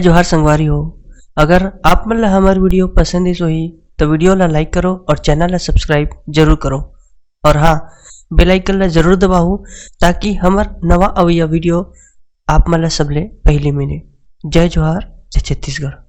जोहार संगवारी हो। अगर आप मन ला हमार वीडियो पसंद इस होही तो वीडियो ला लाइक करो और चैनल ला सब्सक्राइब जरूर करो। और हाँ, बेल आइकन ला जरूर दबाओ ताकि हमार नवा अवैया वीडियो आप मन ला सबले पहले मिले। जय जोहार, जय छत्तीसगढ़।